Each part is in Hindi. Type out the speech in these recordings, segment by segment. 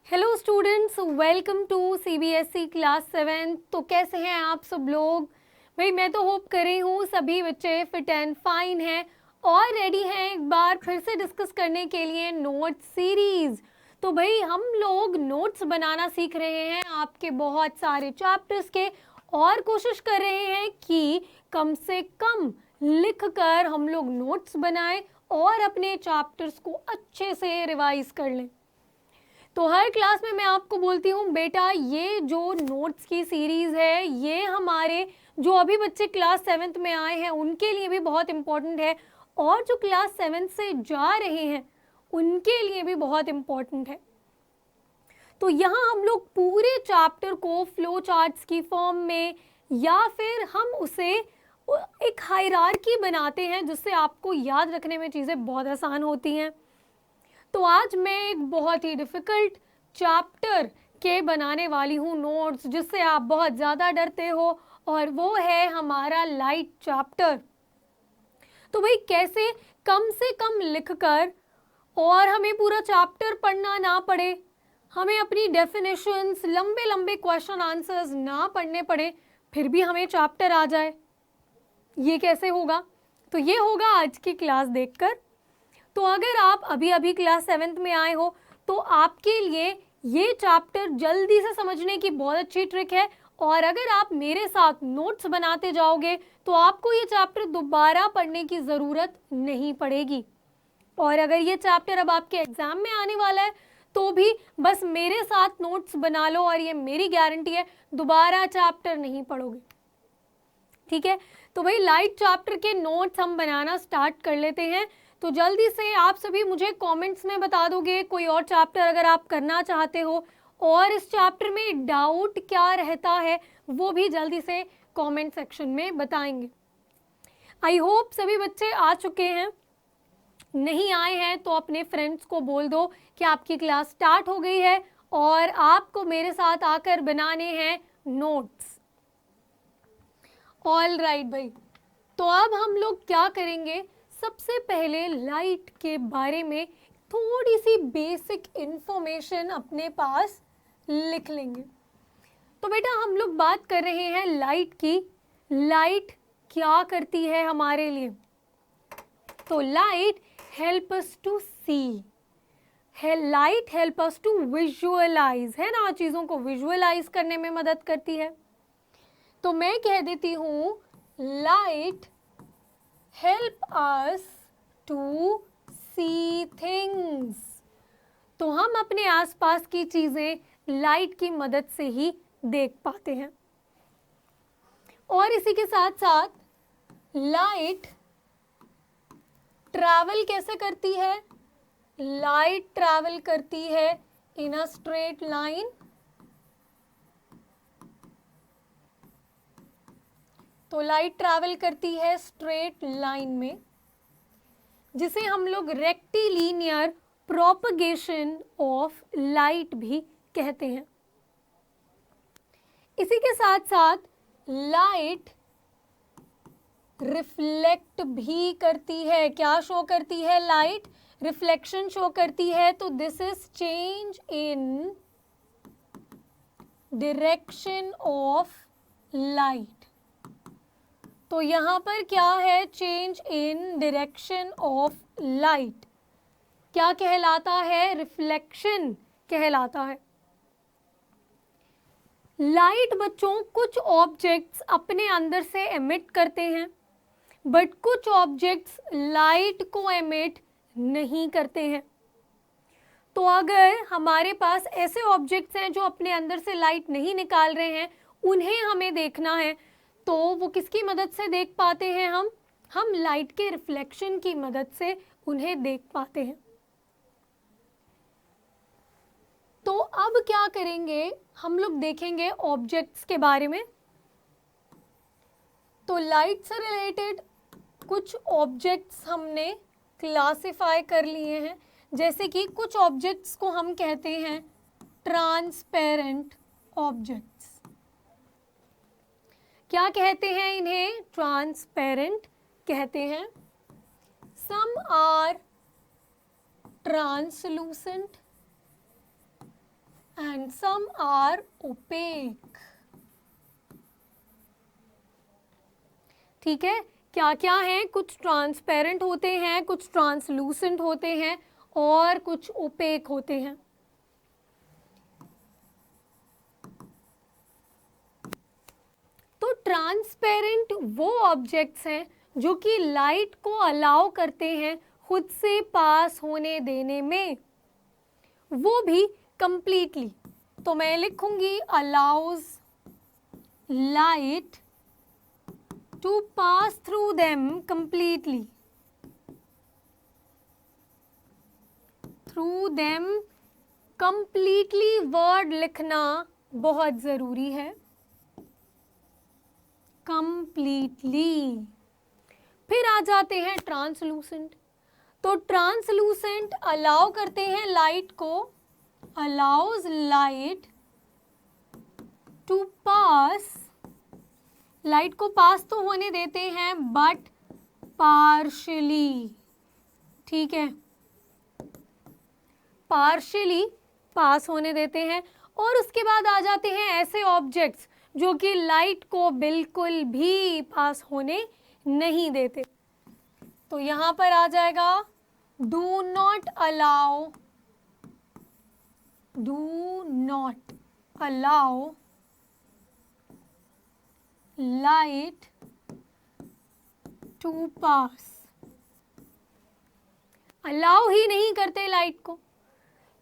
Hello students, welcome to CBSE class 7। तो कैसे हैं आप सब लोग? भाई मैं तो होप कर रही हूँ सभी बच्चे फिट एंड फाइन हैं और रेडी हैं एक बार फिर से डिस्कस करने के लिए नोट सीरीज। तो भाई हम लोग नोट्स बनाना सीख रहे हैं आपके बहुत सारे चैप्टर्स के और कोशिश कर रहे हैं कि कम से कम लिखकर हम लोग नोट्स बनाएं और अपने चैप्टर्स को अच्छे से रिवाइज कर लें। तो हर क्लास में मैं आपको बोलती हूँ बेटा ये जो नोट्स की सीरीज़ है ये हमारे जो अभी बच्चे क्लास 7th में आए हैं उनके लिए भी बहुत इम्पोर्टेंट है और जो क्लास 7 से जा रहे हैं उनके लिए भी बहुत इम्पोर्टेंट है। तो यहाँ हम लोग पूरे चैप्टर को फ्लो चार्ट्स की फॉर्म में या फिर हम उसे एक हायरार्की बनाते हैं जिससे आपको याद रखने में चीज़ें बहुत आसान होती हैं। तो आज मैं एक बहुत ही डिफ़िकल्ट चैप्टर के बनाने वाली हूँ नोट्स जिससे आप बहुत ज़्यादा डरते हो और वो है हमारा लाइट चैप्टर। तो भाई कैसे कम से कम लिखकर और हमें पूरा चैप्टर पढ़ना ना पड़े, हमें अपनी डेफिनेशंस लंबे लंबे क्वेश्चन आंसर्स ना पढ़ने पड़े, फिर भी हमें चैप्टर आ जाए, ये कैसे होगा? तो ये होगा आज की क्लास देखकर। तो अगर आप अभी अभी क्लास 7th में आए हो तो आपके लिए ये चैप्टर जल्दी से समझने की बहुत अच्छी ट्रिक है और अगर आप मेरे साथ नोट्स बनाते जाओगे तो आपको ये चैप्टर दोबारा पढ़ने की ज़रूरत नहीं पड़ेगी। और अगर ये चैप्टर अब आपके एग्जाम में आने वाला है तो भी बस मेरे साथ नोट्स बना लो और ये मेरी गारंटी है दोबारा चैप्टर नहीं पढ़ोगे। ठीक है, तो भाई लाइट चैप्टर के नोट्स हम बनाना स्टार्ट कर लेते हैं। तो जल्दी से आप सभी मुझे कमेंट्स में बता दोगे कोई और चैप्टर अगर आप करना चाहते हो और इस चैप्टर में डाउट क्या रहता है वो भी जल्दी से कमेंट सेक्शन में बताएंगे। आई होप सभी बच्चे आ चुके हैं, नहीं आए हैं तो अपने फ्रेंड्स को बोल दो कि आपकी क्लास स्टार्ट हो गई है और आपको मेरे साथ आकर बनाने हैं नोट्स। ऑल राइट भाई, तो अब हम लोग क्या करेंगे, सबसे पहले लाइट के बारे में थोड़ी सी बेसिक इंफॉर्मेशन अपने पास लिख लेंगे। तो बेटा हम लोग बात कर रहे हैं लाइट की। लाइट क्या करती है हमारे लिए? तो light help us to see है, light help us to visualise, है ना, चीज़ों को विजुअलाइज करने में मदद करती है। तो मैं कह देती हूँ light help us to see things। तो हम अपने आसपास की चीजें लाइट की मदद से ही देख पाते हैं। और इसी के साथ साथ लाइट ट्रैवल कैसे करती है? लाइट ट्रैवल करती है इन अ स्ट्रेट लाइन। तो लाइट ट्रैवल करती है स्ट्रेट लाइन में, जिसे हम लोग रेक्टिलिनियर प्रोपगेशन ऑफ लाइट भी कहते हैं। इसी के साथ साथ लाइट रिफ्लेक्ट भी करती है। क्या शो करती है? लाइट रिफ्लेक्शन शो करती है। तो this is change in direction of light. तो यहाँ पर क्या है? Change in direction of light क्या कहलाता है? रिफ्लेक्शन कहलाता है। लाइट बच्चों कुछ ऑब्जेक्ट्स अपने अंदर से एमिट करते हैं बट कुछ ऑब्जेक्ट्स लाइट को एमिट नहीं करते हैं। तो अगर हमारे पास ऐसे ऑब्जेक्ट्स हैं जो अपने अंदर से लाइट नहीं निकाल रहे हैं, उन्हें हमें देखना है तो वो किसकी मदद से देख पाते हैं? हम लाइट के रिफ्लेक्शन की मदद से उन्हें देख पाते हैं। तो अब क्या करेंगे, हम लोग देखेंगे ऑब्जेक्ट्स के बारे में। तो लाइट से रिलेटेड कुछ ऑब्जेक्ट्स हमने क्लासिफाई कर लिए हैं, जैसे कि कुछ ऑब्जेक्ट्स को हम कहते हैं ट्रांसपेरेंट ऑब्जेक्ट्स। क्या कहते हैं इन्हें? ट्रांसपेरेंट कहते हैं। Some are translucent and some are opaque. ठीक है, क्या क्या है, कुछ ट्रांसपेरेंट होते हैं, कुछ ट्रांसलूसेंट होते हैं और कुछ ओपेक होते हैं. तो ट्रांसपेरेंट वो ऑब्जेक्ट्स हैं जो कि लाइट को अलाउ करते हैं खुद से पास होने देने में, वो भी कंप्लीटली. तो मैं लिखूंगी allows light to pass through them completely. Through them completely word लिखना बहुत जरूरी है. कंप्लीटली. फिर आ जाते हैं ट्रांसलूसेंट. तो ट्रांसलूसेंट अलाउ करते हैं लाइट को, allows light to pass, light को पास तो होने देते हैं बट पार्शियली. ठीक है, पार्शियली पास होने देते हैं. और उसके बाद आ जाते हैं ऐसे ऑब्जेक्ट्स जो कि लाइट को बिल्कुल भी पास होने नहीं देते. तो यहां पर आ जाएगा do not allow, do not allow light to pass. Allow ही नहीं करते लाइट को.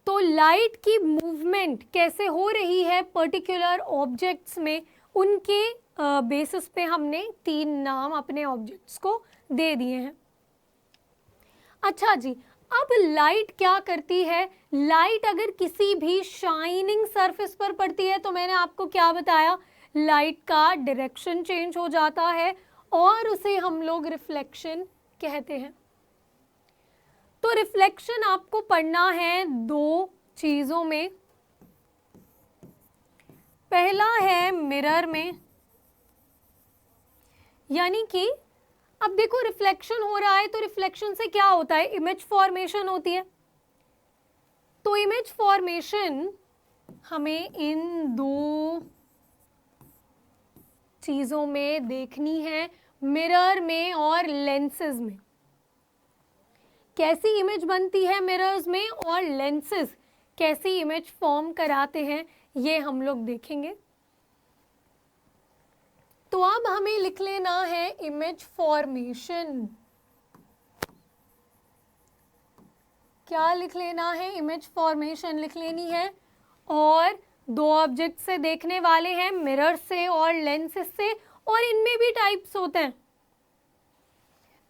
तो लाइट की मूवमेंट कैसे हो रही है पर्टिकुलर ऑब्जेक्ट्स में, उनके बेसिस पे हमने 3 नाम अपने ऑब्जेक्ट्स को दे दिए हैं. अच्छा जी, अब लाइट क्या करती है, लाइट अगर किसी भी शाइनिंग सरफेस पर पड़ती है तो मैंने आपको क्या बताया, लाइट का डायरेक्शन चेंज हो जाता है और उसे हम लोग रिफ्लेक्शन कहते हैं. तो रिफ्लेक्शन आपको पढ़ना है 2 चीजों में. पहला है मिरर में, यानी कि अब देखो रिफ्लेक्शन हो रहा है तो रिफ्लेक्शन से क्या होता है, इमेज फॉर्मेशन होती है. तो इमेज फॉर्मेशन हमें इन 2 चीजों में देखनी है, मिरर में और लेंसेज में. कैसी इमेज बनती है मिरर्स में और लेंसेज कैसी इमेज फॉर्म कराते हैं, ये हम लोग देखेंगे. तो अब हमें लिख लेना है इमेज फॉर्मेशन. क्या लिख लेना है, इमेज फॉर्मेशन लिख लेनी है. और 2 ऑब्जेक्ट से देखने वाले हैं, मिरर से और लेंसेज से, और इनमें भी टाइप्स होते हैं.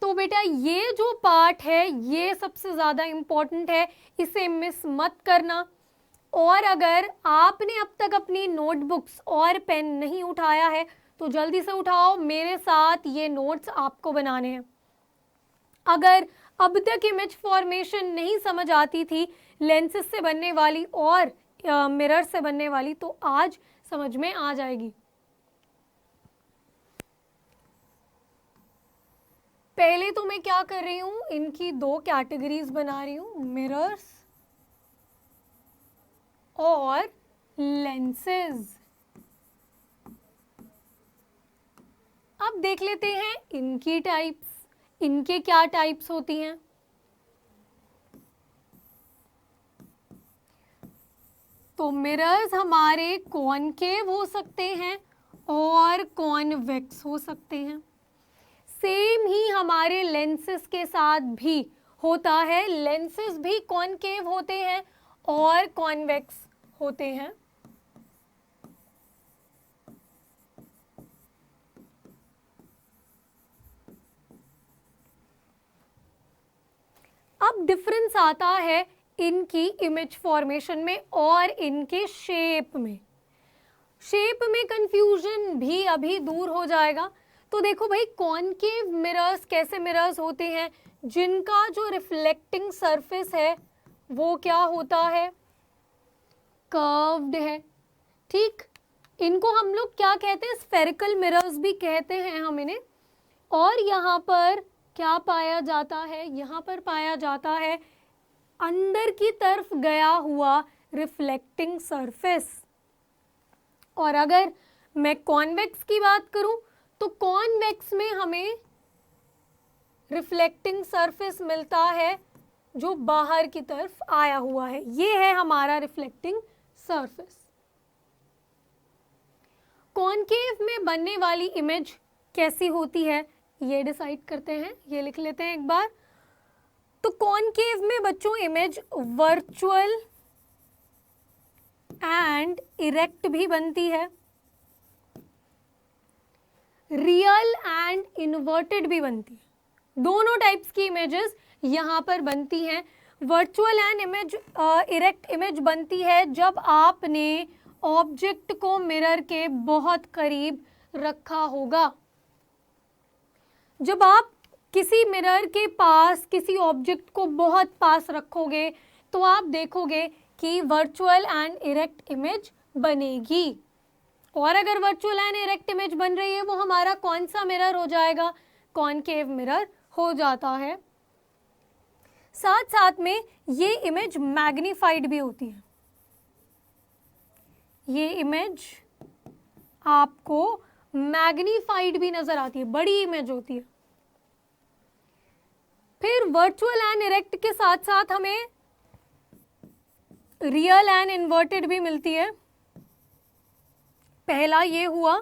तो बेटा ये जो पार्ट है ये सबसे ज़्यादा इम्पॉर्टेंट है, इसे मिस मत करना. और अगर आपने अब तक अपनी नोटबुक्स और पेन नहीं उठाया है तो जल्दी से उठाओ, मेरे साथ ये नोट्स आपको बनाने हैं. अगर अब तक इमेज फॉर्मेशन नहीं समझ आती थी लेंसेज से बनने वाली और मिरर से बनने वाली, तो आज समझ में आ जाएगी. पहले तो मैं क्या कर रही हूं, इनकी 2 कैटेगरीज बना रही हूं, मिरर्स और लेंसेज. अब देख लेते हैं इनकी टाइप्स, इनके क्या टाइप्स होती हैं. तो मिरर्स हमारे कॉनकेव हो सकते हैं और कॉन्वेक्स हो सकते हैं. सेम ही हमारे लेंसेज के साथ भी होता है, लेंसेज भी कॉनकेव होते हैं और कॉन्वेक्स होते हैं. अब डिफरेंस आता है इनकी इमेज फॉर्मेशन में और इनके शेप में. शेप में कंफ्यूजन भी अभी दूर हो जाएगा. तो देखो भाई, कॉनकेव मिरर्स कैसे मिरर्स होते हैं, जिनका जो रिफ्लेक्टिंग सरफेस है वो क्या होता है, कर्व्ड है. ठीक, इनको हम लोग क्या कहते हैं, स्फेरिकल मिरर्स भी कहते हैं हम इन्हें. और यहाँ पर क्या पाया जाता है, यहाँ पर पाया जाता है अंदर की तरफ गया हुआ रिफ्लेक्टिंग सरफेस। और अगर मैं कॉन्वेक्स की बात करूं तो कॉन्वेक्स में हमें रिफ्लेक्टिंग सरफेस मिलता है जो बाहर की तरफ आया हुआ है, ये है हमारा रिफ्लेक्टिंग सरफेस। कॉनकेव में बनने वाली इमेज कैसी होती है ये डिसाइड करते हैं, ये लिख लेते हैं एक बार। तो कॉनकेव में बच्चों इमेज वर्चुअल एंड इरेक्ट भी बनती है, रियल एंड इन्वर्टेड भी बनती है। दोनों टाइप्स की इमेजेस यहाँ पर बनती हैं। वर्चुअल एंड इरेक्ट इमेज बनती है जब आपने ऑब्जेक्ट को मिरर के बहुत करीब रखा होगा। जब आप किसी मिरर के पास किसी ऑब्जेक्ट को बहुत पास रखोगे तो आप देखोगे कि वर्चुअल एंड इरेक्ट इमेज बनेगी। और अगर वर्चुअल एंड इरेक्ट इमेज बन रही है वो हमारा कौन सा मिरर हो जाएगा? कॉनकेव मिरर हो जाता है। साथ साथ में ये इमेज मैग्नीफाइड भी होती है। ये इमेज आपको मैग्नीफाइड भी नजर आती है, बड़ी इमेज होती है। फिर वर्चुअल एंड इरेक्ट के साथ साथ हमें रियल एंड इन्वर्टेड भी मिलती है। पहला ये हुआ,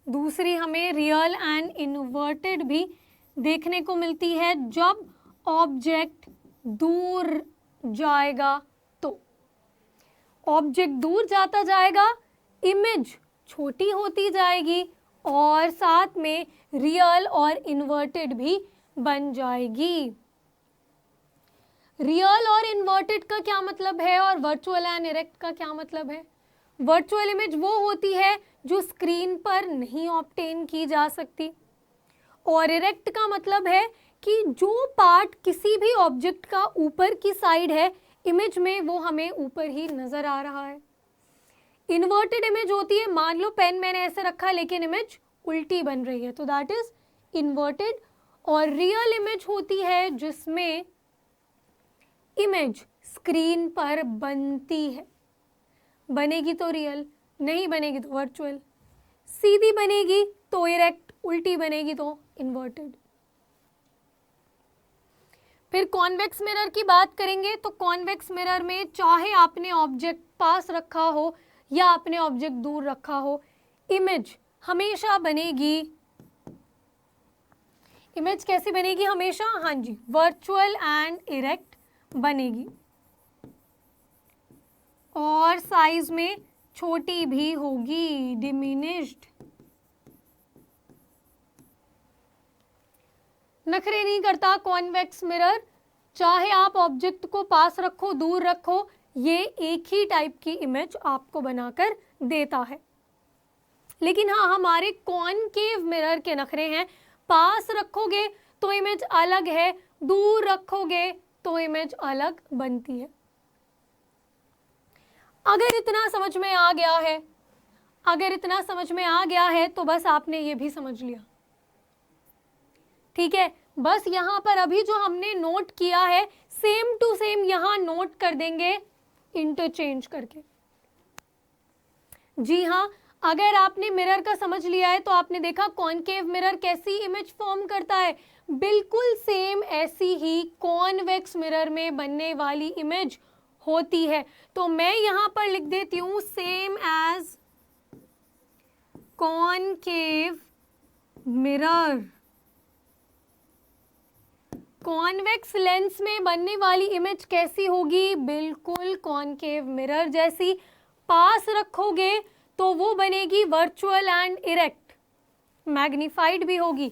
दूसरी हमें रियल एंड इन्वर्टेड भी देखने को मिलती है जब ऑब्जेक्ट दूर जाएगा। तो ऑब्जेक्ट दूर जाता जाएगा, इमेज छोटी होती जाएगी और साथ में रियल और इन्वर्टेड भी बन जाएगी। रियल और इन्वर्टेड का क्या मतलब है और वर्चुअल एंड इरेक्ट का क्या मतलब है? वर्चुअल इमेज वो होती है जो स्क्रीन पर नहीं ऑब्टेन की जा सकती, और इरेक्ट का मतलब है कि जो पार्ट किसी भी ऑब्जेक्ट का ऊपर की साइड है इमेज में वो हमें ऊपर ही नजर आ रहा है। इन्वर्टेड इमेज होती है, मान लो पेन मैंने ऐसे रखा लेकिन इमेज उल्टी बन रही है, तो दैट इज इन्वर्टेड। और रियल इमेज होती है जिसमें इमेज स्क्रीन पर बनती है, बनेगी तो रियल, नहीं बनेगी तो वर्चुअल, सीधी बनेगी तो इरेक्ट, उल्टी बनेगी तो इन्वर्टेड। फिर कॉन्वेक्स मिरर की बात करेंगे तो कॉन्वेक्स मिरर में चाहे आपने ऑब्जेक्ट पास रखा हो या आपने ऑब्जेक्ट दूर रखा हो, इमेज हमेशा बनेगी। इमेज कैसी बनेगी हमेशा? हाँ जी, वर्चुअल एंड इरेक्ट बनेगी और साइज में छोटी भी होगी, डिमिनिश्ड। नखरे नहीं करता कॉन्वेक्स मिरर, चाहे आप ऑब्जेक्ट को पास रखो दूर रखो, ये एक ही टाइप की इमेज आपको बनाकर देता है। लेकिन हाँ, हमारे कॉनकेव मिरर के नखरे हैं, पास रखोगे तो इमेज अलग है, दूर रखोगे तो इमेज अलग बनती है। अगर इतना समझ में आ गया है, अगर इतना समझ में आ गया है तो बस आपने ये भी समझ लिया, ठीक है। बस यहाँ पर अभी जो हमने नोट किया है सेम टू सेम यहाँ नोट कर देंगे इंटरचेंज करके। जी हाँ, अगर आपने मिरर का समझ लिया है तो आपने देखा कॉनकेव मिरर कैसी इमेज फॉर्म करता है, बिल्कुल सेम ऐसी ही कॉन्वेक्स मिरर में बनने वाली इमेज होती है। तो मैं यहां पर लिख देती हूं same as concave mirror. Convex lens में बनने वाली इमेज कैसी होगी? बिल्कुल कॉनकेव मिरर जैसी। पास रखोगे तो वो बनेगी वर्चुअल एंड इरेक्ट, मैग्नीफाइड भी होगी।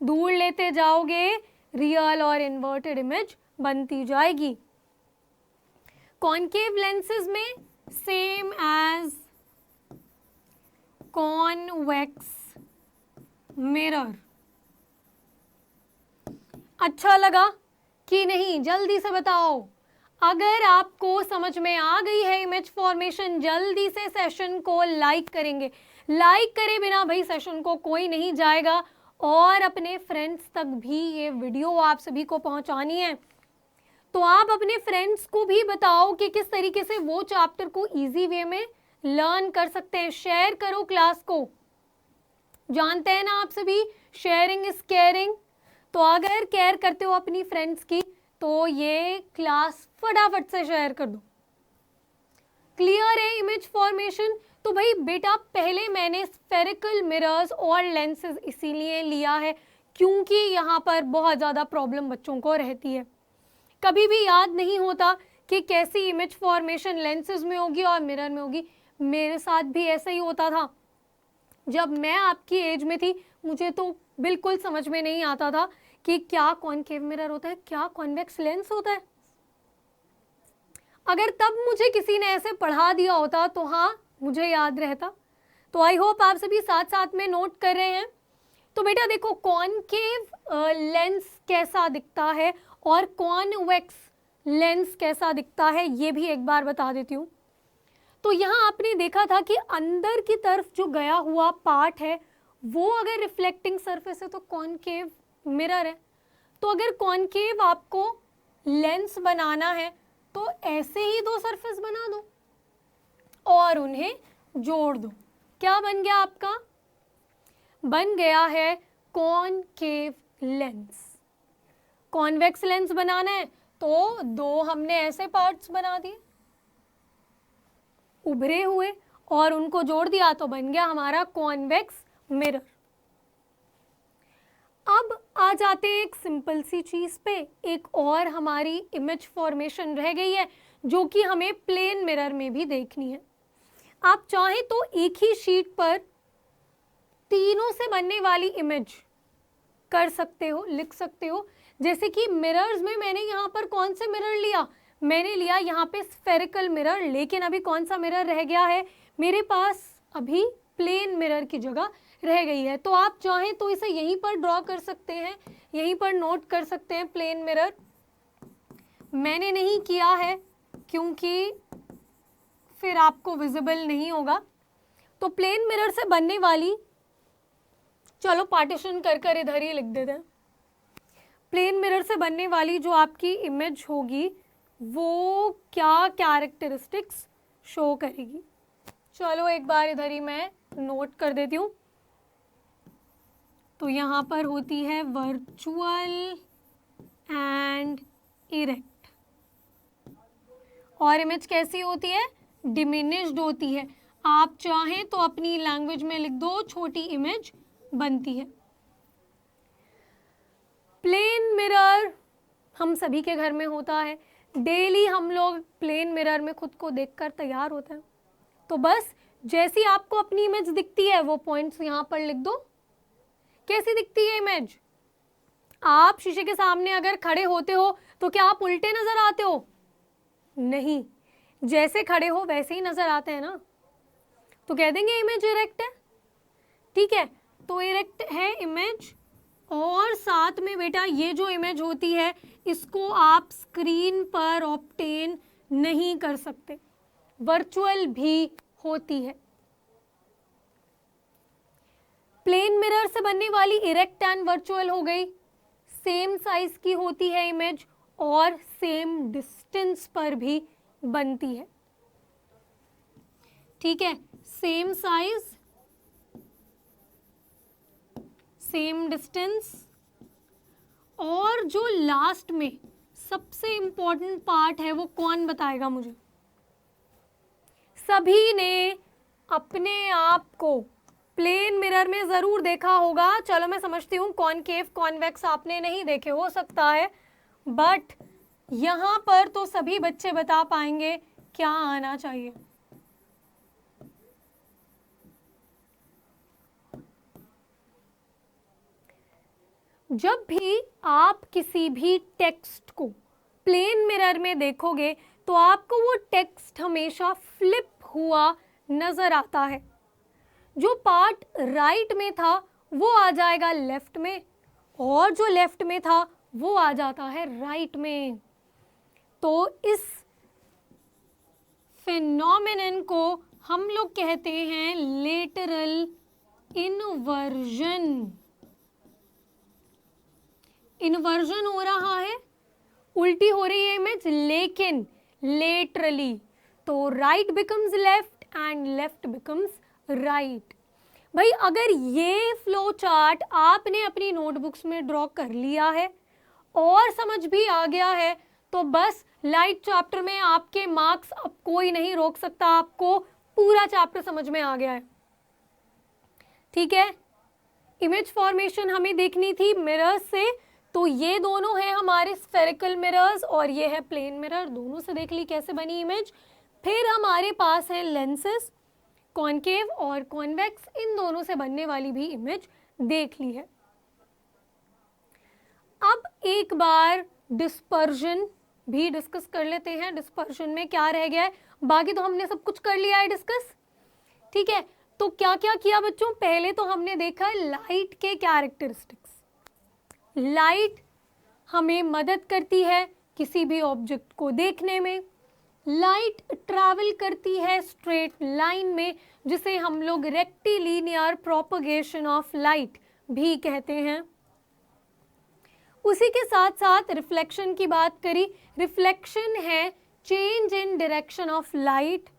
दूर लेते जाओगे रियल और इन्वर्टेड इमेज बनती जाएगी। कॉनकेव लेंसेज में सेम एज कॉन्वेक्स मिरर। अच्छा लगा कि नहीं? जल्दी से बताओ। अगर आपको समझ में आ गई है इमेज फॉर्मेशन, जल्दी से सेशन को लाइक करेंगे। लाइक करे बिना भाई सेशन को कोई नहीं जाएगा, और अपने फ्रेंड्स तक भी ये वीडियो आप सभी को पहुंचानी है। तो आप अपने फ्रेंड्स को भी बताओ कि किस तरीके से वो चैप्टर को इजी वे में लर्न कर सकते हैं। शेयर करो क्लास को, जानते हैं ना आप सभी, शेयरिंग इज केयरिंग। तो अगर केयर करते हो अपनी फ्रेंड्स की तो ये क्लास फटाफट से शेयर कर दो। क्लियर है इमेज फॉर्मेशन? तो भाई बेटा पहले मैंने स्फेरिकल मिरर्स और लेंसेज इसीलिए लिया है क्योंकि यहाँ पर बहुत ज़्यादा प्रॉब्लम बच्चों को रहती है। कभी भी याद नहीं होता कि कैसी इमेज फॉर्मेशन लेंसेज में होगी और मिरर में होगी। मेरे साथ भी ऐसा ही होता था। जब मैं आपकी एज में थी मुझे तो बिल्कुल समझ में नहीं आता था कि क्या कॉनकेव मिरर होता है, क्या कॉन्वेक्स लेंस होता है। अगर तब मुझे किसी ने ऐसे पढ़ा दिया होता तो हाँ मुझे याद रहता। तो आई होप आप सभी साथ साथ में नोट कर रहे हैं। तो बेटा देखो कॉनकेव लेंस कैसा दिखता है और कॉन्वेक्स लेंस कैसा दिखता है ये भी एक बार बता देती हूँ। तो यहाँ आपने देखा था कि अंदर की तरफ जो गया हुआ पार्ट है वो अगर रिफ्लेक्टिंग सरफेस है तो कॉनकेव मिरर है। तो अगर कॉनकेव आपको लेंस बनाना है तो ऐसे ही दो सरफेस बना दो और उन्हें जोड़ दो। क्या बन गया आपका? बन गया है कॉनकेव लेंस। कॉन्वेक्स लेंस बनाना है तो दो हमने ऐसे पार्ट्स बना दिए उभरे हुए और उनको जोड़ दिया तो बन गया हमारा कॉन्वेक्स मिरर। अब आ जाते हैं एक सिंपल सी चीज पे, एक और हमारी इमेज फॉर्मेशन रह गई है जो कि हमें प्लेन मिरर में भी देखनी है। आप चाहें तो एक ही शीट पर तीनों से बनने वाली इमेज कर सकते हो, लिख सकते हो। जैसे कि मिरर्स में मैंने यहाँ पर कौन से मिरर लिया? मैंने लिया यहाँ पे स्फेरिकल मिरर, लेकिन अभी कौन सा मिरर रह गया है मेरे पास? अभी प्लेन मिरर की जगह रह गई है। तो आप चाहें तो इसे यहीं पर ड्रॉ कर सकते हैं, यहीं पर नोट कर सकते हैं प्लेन मिरर। मैंने नहीं किया है क्योंकि फिर आपको विजिबल नहीं होगा। तो प्लेन मिरर से बनने वाली, चलो पार्टीशन कर कर इधर ही लिख देते हैं। प्लेन मिरर से बनने वाली जो आपकी इमेज होगी वो क्या कैरेक्टरिस्टिक्स शो करेगी? चलो एक बार इधर ही मैं नोट कर देती हूँ। तो यहाँ पर होती है वर्चुअल एंड इरेक्ट। और इमेज कैसी होती है? डिमिनिश्ड होती है। आप चाहें तो अपनी लैंग्वेज में लिख दो, छोटी इमेज बनती है। प्लेन मिरर हम सभी के घर में होता है, डेली हम लोग प्लेन मिरर में खुद को देखकर तैयार होते हैं। तो बस जैसी आपको अपनी इमेज दिखती है वो पॉइंट्स यहाँ पर लिख दो। कैसी दिखती है इमेज? आप शीशे के सामने अगर खड़े होते हो तो क्या आप उल्टे नजर आते हो? नहीं, जैसे खड़े हो वैसे ही नजर आते हैं ना। तो कह देंगे इमेज इरेक्ट है। ठीक है, तो इरेक्ट है इमेज। और साथ में बेटा ये जो इमेज होती है इसको आप स्क्रीन पर ऑब्टेन नहीं कर सकते, वर्चुअल भी होती है। प्लेन मिरर से बनने वाली इरेक्ट एंड वर्चुअल हो गई। सेम साइज की होती है इमेज और सेम डिस्टेंस पर भी बनती है। ठीक है, सेम साइज, सेम डिस्टेंस। और जो लास्ट में सबसे इंपॉर्टेंट पार्ट है वो कौन बताएगा मुझे? सभी ने अपने आप को प्लेन मिरर में जरूर देखा होगा। चलो मैं समझती हूँ कॉनकेव कॉन्वेक्स आपने नहीं देखे हो सकता है, बट यहाँ पर तो सभी बच्चे बता पाएंगे क्या आना चाहिए। जब भी आप किसी भी टेक्स्ट को प्लेन मिरर में देखोगे तो आपको वो टेक्स्ट हमेशा फ्लिप हुआ नजर आता है। जो पार्ट राइट में था वो आ जाएगा लेफ्ट में और जो लेफ्ट में था वो आ जाता है राइट में। तो इस फिनोमेनन को हम लोग कहते हैं लेटरल इन्वर्जन। इन्वर्जन हो रहा है उल्टी हो रही है इमेज, लेकिन लेटरली, तो right becomes left and left becomes right. भाई अगर ये फ्लो चार्ट आपने अपनी नोटबुक्स में ड्रॉ कर लिया है और समझ भी आ गया है, तो बस लाइट चैप्टर में आपके मार्क्स अब कोई नहीं रोक सकता, आपको पूरा चैप्टर समझ में आ गया है। ठीक है, इमेज फॉर्मेशन हमें देखनी थी मिरर्स से, तो ये दोनों हैं हमारे स्फेरिकल मिरर्स और ये है प्लेन मिरर, दोनों से देख ली कैसे बनी इमेज। फिर हमारे पास है लेंसेस, कॉनकेव और कॉन्वेक्स, इन दोनों से बनने वाली भी इमेज देख ली है। अब एक बार डिस्पर्जन भी डिस्कस कर लेते हैं। डिस्पर्जन में क्या रह गया है, बाकी तो हमने सब कुछ कर लिया है डिस्कस। ठीक है, तो क्या क्या किया बच्चों, पहले तो हमने देखा लाइट के कैरेक्टरिस्टिक्स। लाइट हमें मदद करती है किसी भी ऑब्जेक्ट को देखने में। लाइट ट्रैवल करती है स्ट्रेट लाइन में, जिसे हम लोग रेक्टिलिनियर प्रोपगेशन ऑफ लाइट भी कहते हैं। उसी के साथ साथ रिफ्लेक्शन की बात करी, रिफ्लेक्शन है change in direction of light,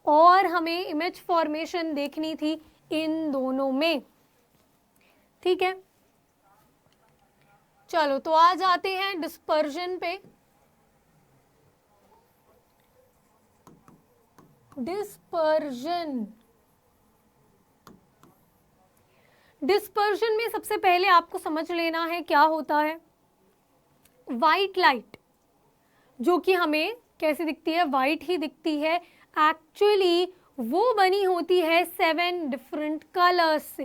और हमें इमेज फॉर्मेशन देखनी थी इन दोनों में। ठीक है, चलो तो आ जाते हैं डिस्पर्जन पे। डिस्पर्जन में सबसे पहले आपको समझ लेना है क्या होता है। वाइट लाइट जो कि हमें कैसे दिखती है, वाइट ही दिखती है, एक्चुअली वो बनी होती है 7 डिफरेंट कलर्स से।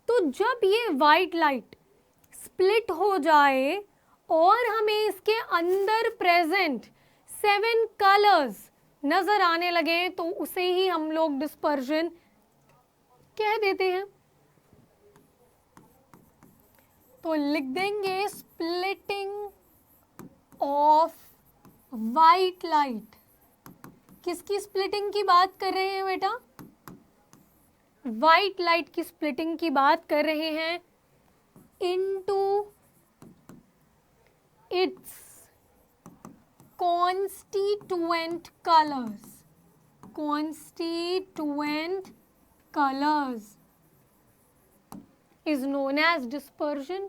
तो जब ये वाइट लाइट स्प्लिट हो जाए और हमें इसके अंदर प्रेजेंट 7 कलर्स नजर आने लगे, तो उसे ही हम लोग डिस्पर्जन कह देते हैं। तो लिख देंगे स्प्लिटिंग ऑफ वाइट लाइट। किसकी स्प्लिटिंग की बात कर रहे हैं बेटा, वाइट लाइट की स्प्लिटिंग की बात कर रहे हैं into its constituent colors is known as dispersion।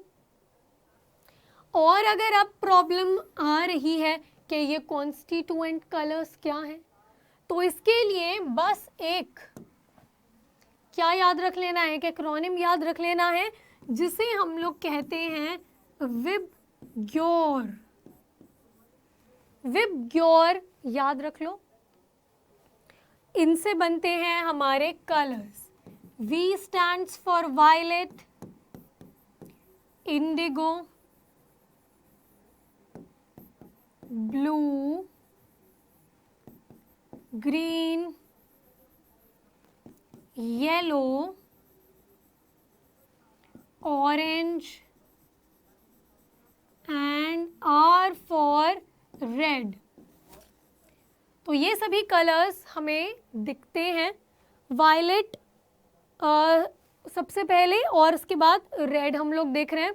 और अगर अब प्रॉब्लम आ रही है कि ये constituent colors क्या हैं, तो इसके लिए बस एक क्या याद रख लेना है, कि एक्रोनिम याद रख लेना है, जिसे हम लोग कहते हैं विबग्योर। विबग्योर याद रख लो। इनसे बनते हैं हमारे colours. V stands for violet, indigo, blue, green, yellow, orange and R for red. तो ये सभी कलर्स हमें दिखते हैं। वायलेट सबसे पहले और उसके बाद रेड हम लोग देख रहे हैं।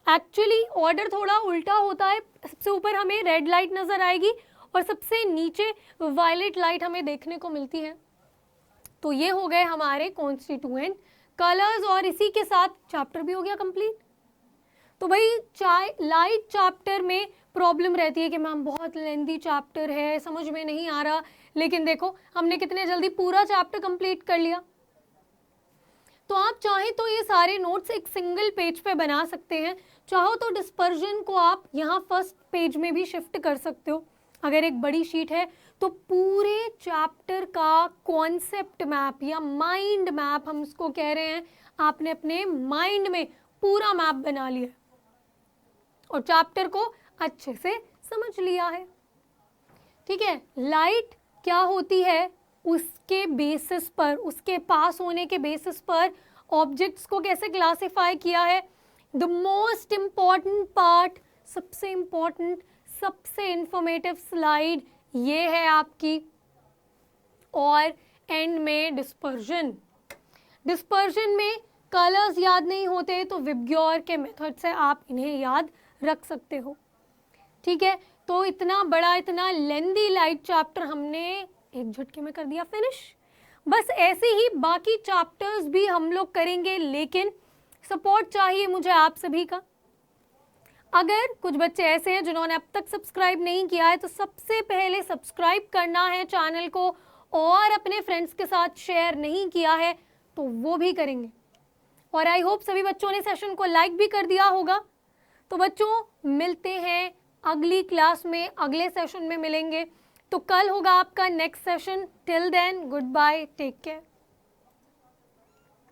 एक्चुअली ऑर्डर थोड़ा उल्टा होता है, सबसे ऊपर हमें रेड लाइट नजर आएगी और सबसे नीचे वायलेट लाइट हमें देखने को मिलती है। तो ये हो गए हमारे कॉन्स्टिट्यूएंट कलर्स, और इसी के साथ चैप्टर भी हो गया कंप्लीट। तो भाई लाइट चैप्टर में प्रॉब्लम रहती है कि मैम बहुत लेंथी चैप्टर है, समझ में नहीं आ रहा, लेकिन देखो हमने कितने जल्दी पूरा चैप्टर कंप्लीट कर लिया। तो आप चाहें तो ये सारे नोट्स एक सिंगल पेज पे बना सकते हैं, चाहो तो डिस्पर्जन को आप यहाँ फर्स्ट पेज में भी शिफ्ट कर सकते हो। अगर एक बड़ी शीट है तो पूरे चैप्टर का कॉन्सेप्ट मैप या माइंड मैप हम इसको कह रहे हैं, आपने अपने माइंड में पूरा मैप बना लिया और चैप्टर को अच्छे से समझ लिया है। ठीक है, लाइट क्या होती है, उसके बेसिस पर, उसके पास होने के बेसिस पर ऑब्जेक्ट्स को कैसे क्लासिफाई किया है। द मोस्ट इंपॉर्टेंट पार्ट, सबसे इंपॉर्टेंट, सबसे इंफॉर्मेटिव स्लाइड ये है आपकी, और एंड में डिस्पर्जन। डिस्पर्जन में कलर्स याद नहीं होते तो विबग्योर के मेथड से आप इन्हें याद रख सकते हो। ठीक है, तो इतना बड़ा, इतना लेंदी लाइट चैप्टर हमने एक झटके में कर दिया फिनिश। बस ऐसे ही बाकी चैप्टर्स भी हम लोग करेंगे, लेकिन सपोर्ट चाहिए मुझे आप सभी का। अगर कुछ बच्चे ऐसे हैं जिन्होंने अब तक सब्सक्राइब नहीं किया है, तो सबसे पहले सब्सक्राइब करना है चैनल को, और अपने फ्रेंड्स के साथ शेयर नहीं किया है तो वो भी करेंगे। और आई होप सभी बच्चों ने सेशन को लाइक भी कर दिया होगा। तो बच्चों मिलते हैं अगली क्लास में, अगले सेशन में मिलेंगे। तो कल होगा आपका next session. Till then goodbye, take care.